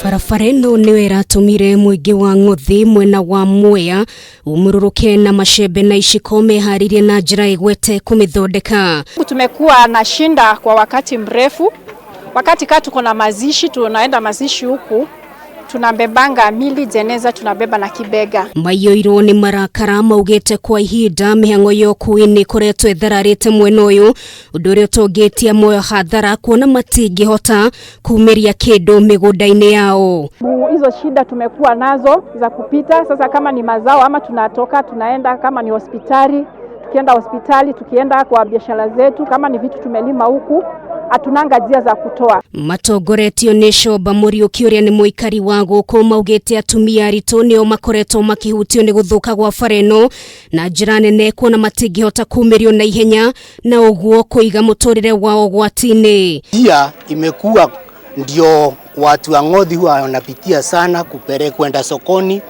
Barabara ĩno nĩyo ĩratũmire mũingĩ wa Ng'othi mwena wa Mwea umururuke na macembe na iciko meharirie na njĩra igwete kumithondeka. Tumekuwa na shinda kwa wakati mrefu. Wakati tuko na mazishi, tunaenda mazishi huku, tunabebanga mili jeneza, tunabeba na kibega. Mayoiro ni marakara maugete kwa ihinda mihang'o yoku-ini koretwo ethararite mwena uyu undu uria utongetie moyo hathara kuona matingihota kuumiria kindu migunda-ini yao. Hizo shida tumekuwa nazo za kupita. Sasa kama ni mazao ama tunatoka tunaenda, kama ni hospitali tukienda hospitali, tukienda kwa biashara zetu, kama ni vitu tumelima huku atunanga njia za kutoa. Matongoretio ni coba Muriuki uria ni muikari wa guku maugete atumia aritũ nĩo makoretwo makihutio ni guthuka gwa bara ĩno na njĩra nene kuona matingihota kuumirio na ihenya na uguo kuiga muturire wao gwati-ini. Pia imekuwa ndio watu wa Ng'othi huwa wanapitia sana kwenda sokoni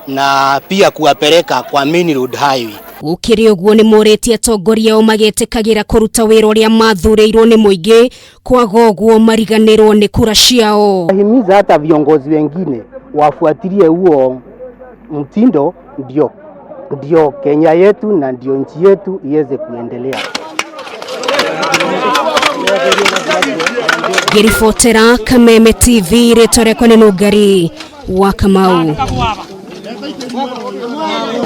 na pia kuwapeleka kwa main road highway. Ukiri uguo ni moretie atongoria o magetĩkagĩra kuruta wĩra ũrĩa mathuurĩirwo ni muingi kwaga ũguo mariganirwo ni kura ciao. Himiza hata viongozi wengine wafuatilie huo mtindo, ndio Kenya yetu na ndio nchi yetu iweze kuendelea. Girifotera Kameme TV rĩtwa rĩakwa nĩ Nungari wa Kamau.